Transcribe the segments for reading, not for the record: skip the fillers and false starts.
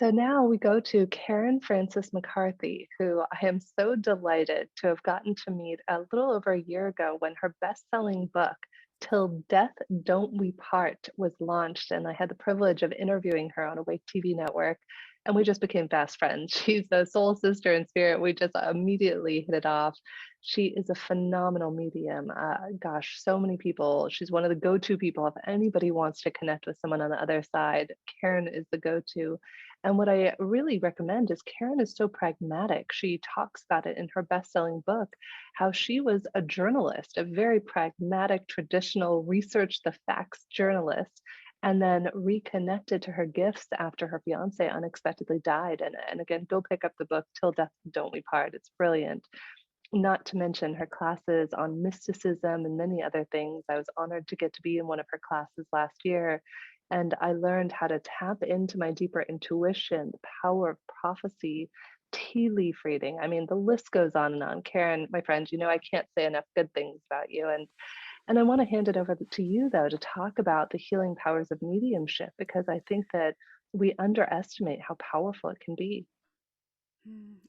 So now we go to Karen Frances McCarthy, who I am so delighted to have gotten to meet a little over a year ago when her best-selling book, Till Death Don't We Part, was launched. And I had the privilege of interviewing her on a Wake TV network, and we just became fast friends. She's a soul sister in spirit. We just immediately hit it off. She is a phenomenal medium. Gosh, so many people. She's one of the go-to people if anybody wants to connect with someone on the other side. Karen is the go-to. And what I really recommend is Karen is so pragmatic. She talks about it in her best-selling book, how she was a journalist, a very pragmatic, traditional, research the facts journalist, and then reconnected to her gifts after her fiance unexpectedly died. And again, go pick up the book, Till Death Don't We Part. It's brilliant. Not to mention her classes on mysticism and many other things. I was honored to get to be in one of her classes last year, and I learned how to tap into my deeper intuition, the power of prophecy, tea leaf reading. I mean, the list goes on and on. Karen, my friend, you know I can't say enough good things about you. And I want to hand it over to you though to talk about the healing powers of mediumship because I think that we underestimate how powerful it can be.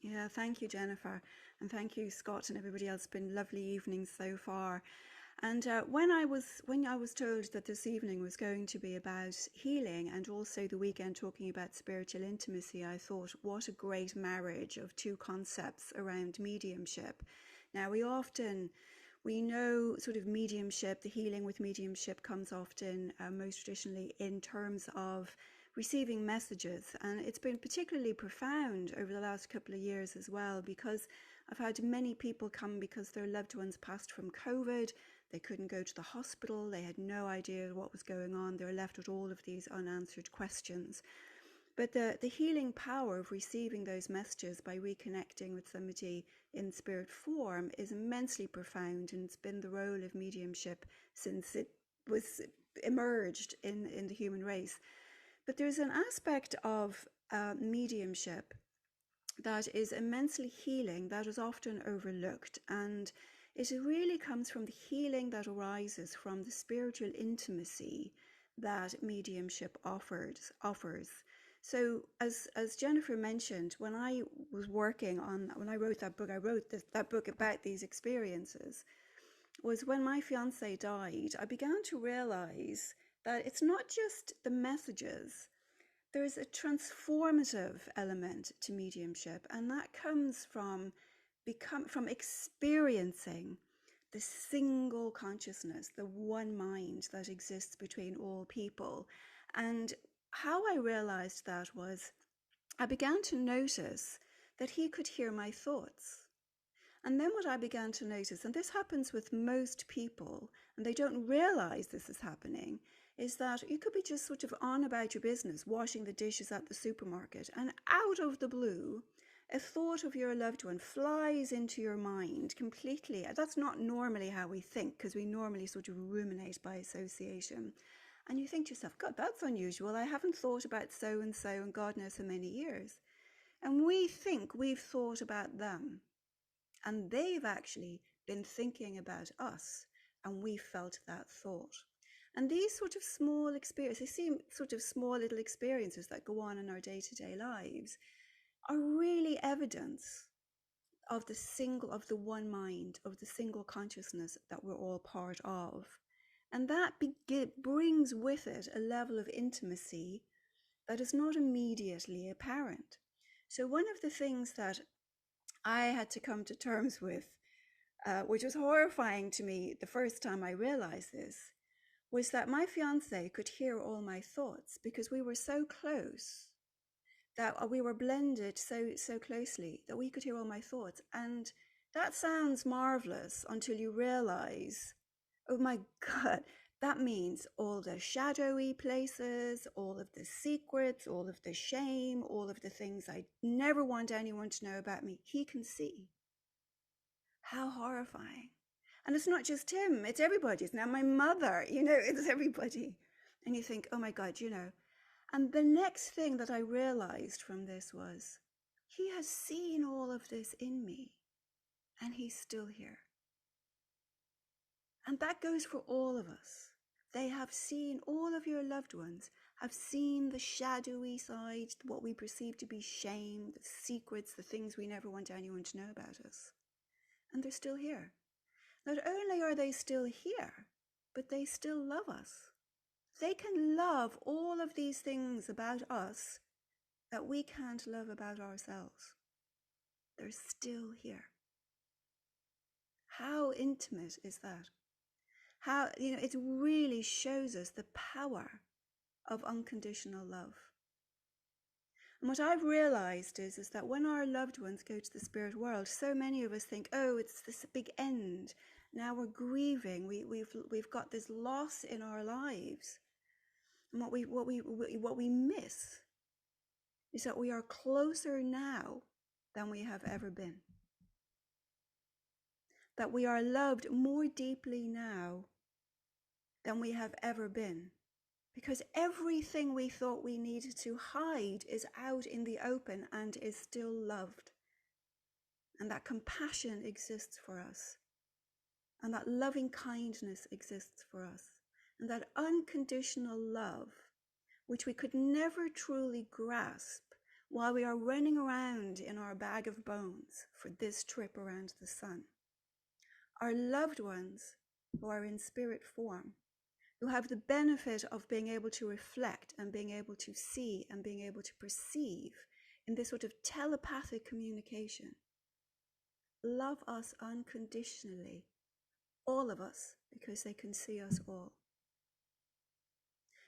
Yeah, thank you, Jennifer, and thank you, Scott, and everybody else. It's been lovely evenings so far. And when I was told that this evening was going to be about healing and also the weekend talking about spiritual intimacy, I thought, what a great marriage of two concepts around mediumship. Now, we know sort of mediumship, the healing with mediumship comes often, most traditionally, in terms of receiving messages. And it's been particularly profound over the last couple of years as well, because I've had many people come because their loved ones passed from COVID. They couldn't go to the hospital. They had no idea what was going on. They were left with all of these unanswered questions. But the healing power of receiving those messages by reconnecting with somebody in spirit form is immensely profound, and it's been the role of mediumship since it was emerged in the human race. But there's an aspect of mediumship that is immensely healing that is often overlooked, and it really comes from the healing that arises from the spiritual intimacy that mediumship offers. So as Jennifer mentioned, when I wrote that book, that book about these experiences, was when my fiance died. I began to realize that it's not just the messages. There's a transformative element to mediumship, and that comes from experiencing the single consciousness, the one mind that exists between all people. And how I realized that was I began to notice that he could hear my thoughts. And then what I began to notice, and this happens with most people, and they don't realize this is happening, is that you could be just sort of on about your business, washing the dishes at the supermarket, and out of the blue, a thought of your loved one flies into your mind completely. That's not normally how we think, because we normally sort of ruminate by association. And you think to yourself, God, that's unusual. I haven't thought about so and so in God knows how many years. And we think we've thought about them, and they've actually been thinking about us, and we felt that thought. And these sort of small experiences, they seem sort of small little experiences that go on in our day-to-day lives, are really evidence of the one mind, of the single consciousness that we're all part of. And that brings with it a level of intimacy that is not immediately apparent. So one of the things that I had to come to terms with, which was horrifying to me the first time I realized this, was that my fiance could hear all my thoughts because we were so close, that we were blended so closely that we could hear all my thoughts. And that sounds marvelous until you realize, oh my God, that means all the shadowy places, all of the secrets, all of the shame, all of the things I never want anyone to know about me, he can see. How horrifying. And it's not just him, it's everybody. It's now my mother, it's everybody. And you think, oh my God. And the next thing that I realized from this was, he has seen all of this in me, and he's still here. And that goes for all of us. They have seen, all of your loved ones have seen the shadowy side, what we perceive to be shame, the secrets, the things we never want anyone to know about us. And they're still here. Not only are they still here, but they still love us. They can love all of these things about us that we can't love about ourselves. They're still here. How intimate is that? How, it really shows us the power of unconditional love. And what I've realized is that when our loved ones go to the spirit world, so many of us think, oh, it's this big end. Now we're grieving. We've got this loss in our lives. And what we miss is that we are closer now than we have ever been. That we are loved more deeply now than we have ever been. Because everything we thought we needed to hide is out in the open and is still loved. And that compassion exists for us. And that loving kindness exists for us. And that unconditional love, which we could never truly grasp while we are running around in our bag of bones for this trip around the sun. Our loved ones who are in spirit form, who have the benefit of being able to reflect and being able to see and being able to perceive in this sort of telepathic communication, love us unconditionally, all of us, because they can see us all.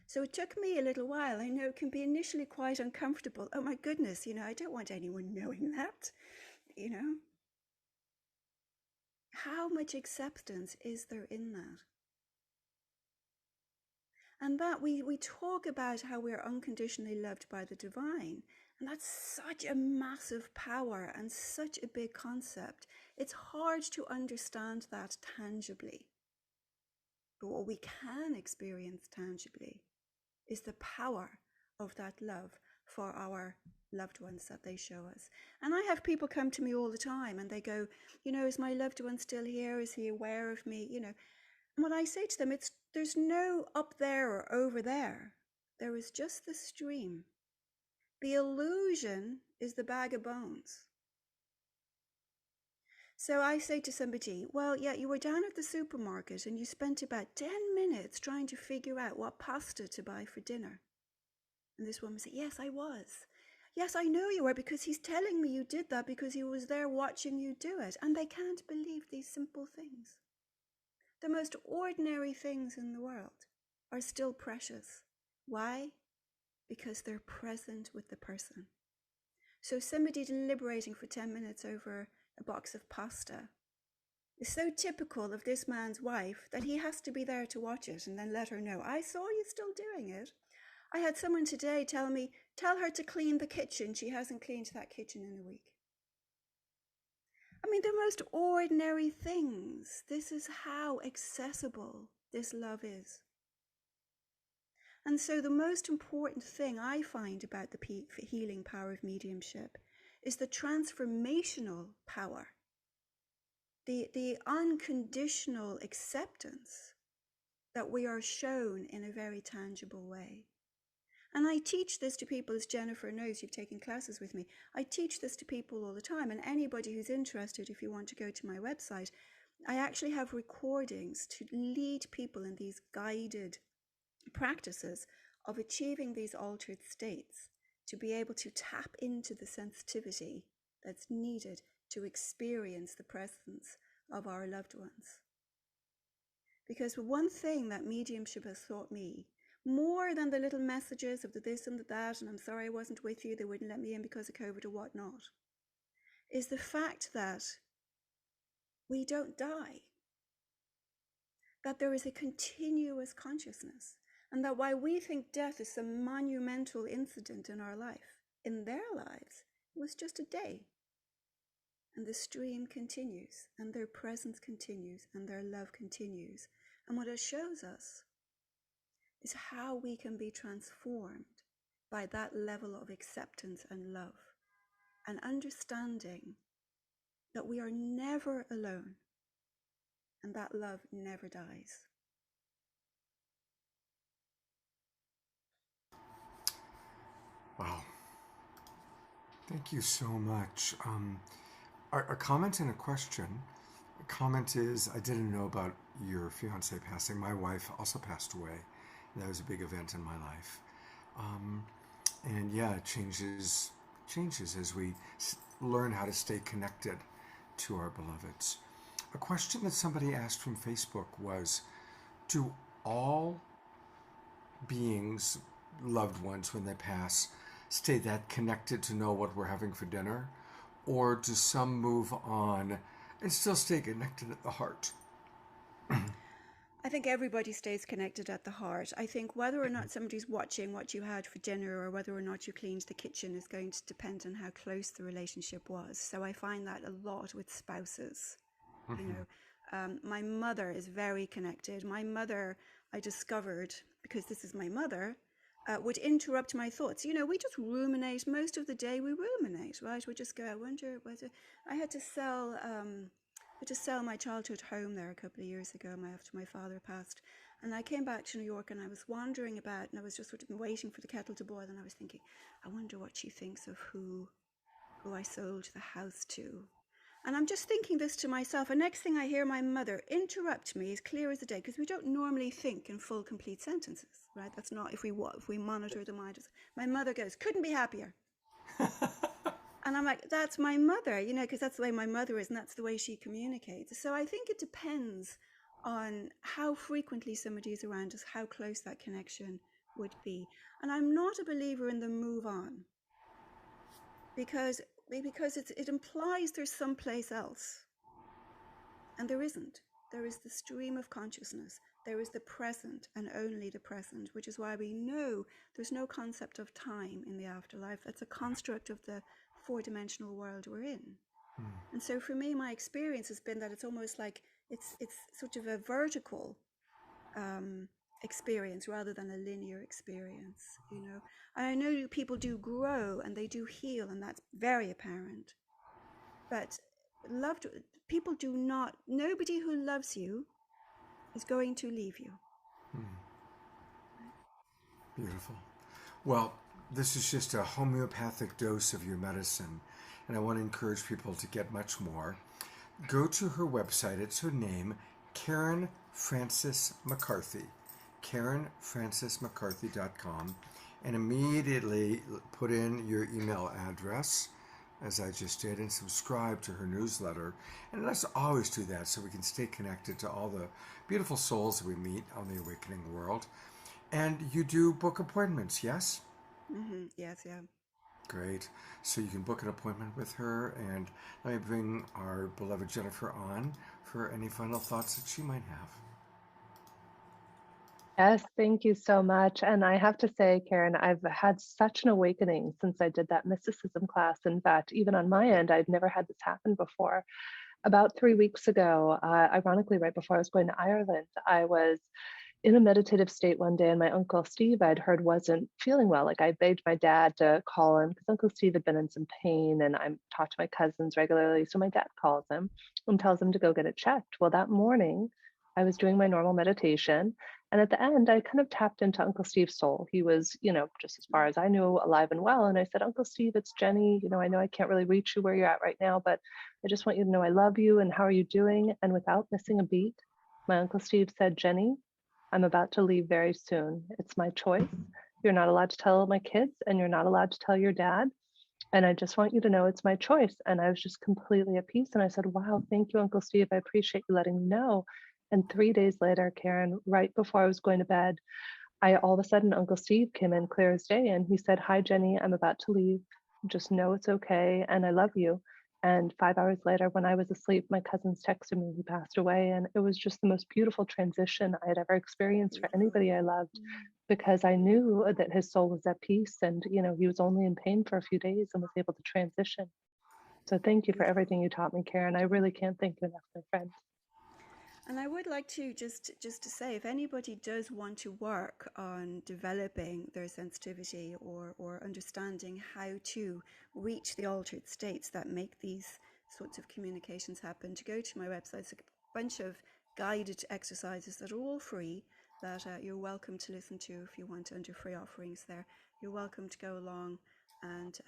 So it took me a little while. I know it can be initially quite uncomfortable. Oh my goodness, I don't want anyone knowing that, How much acceptance is there in that? And that we talk about how we are unconditionally loved by the divine. And that's such a massive power and such a big concept. It's hard to understand that tangibly. But what we can experience tangibly is the power of that love for our loved ones that they show us. And I have people come to me all the time and they go, is my loved one still here? Is he aware of me? And what I say to them, there's no up there or over there. There is just the stream. The illusion is the bag of bones. So I say to somebody, well, yeah, you were down at the supermarket and you spent about 10 minutes trying to figure out what pasta to buy for dinner. And this woman said, yes, I was. Yes, I know you were, because he's telling me you did that because he was there watching you do it. And they can't believe these simple things. The most ordinary things in the world are still precious. Why? Because they're present with the person. So somebody deliberating for 10 minutes over a box of pasta is so typical of this man's wife that he has to be there to watch it and then let her know, I saw you still doing it. I had someone today tell me, tell her to clean the kitchen. She hasn't cleaned that kitchen in a week. I mean, the most ordinary things. This is how accessible this love is. And so the most important thing I find about the healing power of mediumship is the transformational power, the unconditional acceptance that we are shown in a very tangible way. And I teach this to people, as Jennifer knows, you've taken classes with me. I teach this to people all the time. And anybody who's interested, if you want to go to my website, I actually have recordings to lead people in these guided practices of achieving these altered states, to be able to tap into the sensitivity that's needed to experience the presence of our loved ones. Because one thing that mediumship has taught me, more than the little messages of the this and the that, and I'm sorry I wasn't with you, they wouldn't let me in because of COVID or whatnot, is the fact that we don't die. That there is a continuous consciousness. And that while we think death is some monumental incident in our life, in their lives, it was just a day. And the stream continues, and their presence continues, and their love continues. And what it shows us is how we can be transformed by that level of acceptance and love, and understanding that we are never alone, and that love never dies. Thank you so much. A comment and a question. A comment is I didn't know about your fiance passing. My wife also passed away. That was a big event in my life. Um, and yeah, it changes as we learn how to stay connected to our beloveds. A question that somebody asked from Facebook was, do all beings, loved ones, when they pass, stay that connected to know what we're having for dinner? Or do some move on and still stay connected at the heart? I think everybody stays connected at the heart. I think whether or not somebody's watching what you had for dinner or whether or not you cleaned the kitchen is going to depend on how close the relationship was. So I find that a lot with spouses. You know, my mother is very connected. My mother, I discovered, because this is my mother, would interrupt my thoughts. You know, we just ruminate most of the day. We ruminate, right? We just go, I wonder whether I had to sell. To sell my childhood home there a couple of years ago, after my father passed, and I came back to New York and I was wandering about and I was just sort of waiting for the kettle to boil, and I was thinking, I wonder what she thinks of who I sold the house to. And I'm just thinking this to myself. And next thing I hear my mother interrupt me as clear as the day, because we don't normally think in full, complete sentences, right? That's not if we monitor the mind. My mother goes, couldn't be happier. And I'm like, that's my mother, you know, because that's the way my mother is and that's the way she communicates. So I think it depends on how frequently somebody is around us, how close that connection would be. And I'm not a believer in the move on because it implies there's someplace else. And there isn't. There is the stream of consciousness. There is the present and only the present, which is why we know there's no concept of time in the afterlife. That's a construct of the four-dimensional world we're in. And so for me, my experience has been that it's almost like it's sort of a vertical experience rather than a linear experience, you know. And I know people do grow and they do heal, and that's very apparent. But loved people do not. Nobody who loves you is going to leave you. Beautiful. Well, this is just a homeopathic dose of your medicine, and I want to encourage people to get much more. Go to her website. It's her name, Karen Frances McCarthy, KarenFrancesMcCarthy.com, and immediately put in your email address, as I just did, and subscribe to her newsletter. And let's always do that so we can stay connected to all the beautiful souls that we meet on the awakening world. And you do book appointments, yes? Yes, yeah. Great. So you can book an appointment with her, and let me bring our beloved Jennifer on for any final thoughts that she might have. Yes, thank you so much. And I have to say, Karen, I've had such an awakening since I did that mysticism class. In fact, even on my end, I'd never had this happen before. About 3 weeks ago, ironically, right before I was going to Ireland, I was in a meditative state one day, and my uncle Steve, I'd heard, wasn't feeling well. Like I begged my dad to call him because Uncle Steve had been in some pain, and I talked to my cousins regularly. So my dad calls him and tells him to go get it checked. Well, that morning, I was doing my normal meditation, and at the end, I kind of tapped into Uncle Steve's soul. He was, just as far as I knew, alive and well. And I said, Uncle Steve, it's Jenny. I know I can't really reach you where you're at right now, but I just want you to know I love you and how are you doing? And without missing a beat, my Uncle Steve said, Jenny, I'm about to leave very soon. It's my choice. You're not allowed to tell my kids and you're not allowed to tell your dad. And I just want you to know it's my choice. And I was just completely at peace. And I said, wow, thank you, Uncle Steve. I appreciate you letting me know. And 3 days later, Karen, right before I was going to bed, I all of a sudden, Uncle Steve came in clear as day and he said, hi, Jenny, I'm about to leave. Just know it's okay. And I love you. And 5 hours later, when I was asleep, my cousins texted me he passed away. And it was just the most beautiful transition I had ever experienced for Beautiful. anybody I loved because I knew that his soul was at peace and, he was only in pain for a few days and was able to transition. So thank you for Beautiful. everything you taught me, Karen. I really can't thank you enough, my friend. And I would like to just to say, if anybody does want to work on developing their sensitivity or understanding how to reach the altered states that make these sorts of communications happen, to go to my website. It's a bunch of guided exercises that are all free that you're welcome to listen to if you want under free offerings there. You're welcome to go along and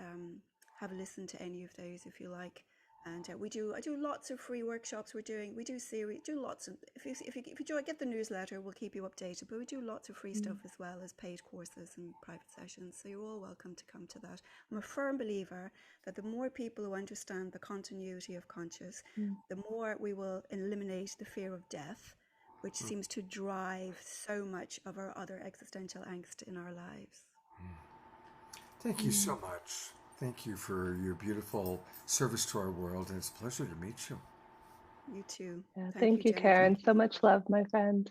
have a listen to any of those if you like. And I do lots of free workshops. We do series, do lots of, if you get the newsletter, we'll keep you updated, but we do lots of free stuff as well as paid courses and private sessions. So you're all welcome to come to that. I'm a firm believer that the more people who understand the continuity of conscious, the more we will eliminate the fear of death, which seems to drive so much of our other existential angst in our lives. Thank you so much. Thank you for your beautiful service to our world, and it's a pleasure to meet you. You too. Yeah, Thank you, thank you, Jennifer. Karen. So much love, my friend.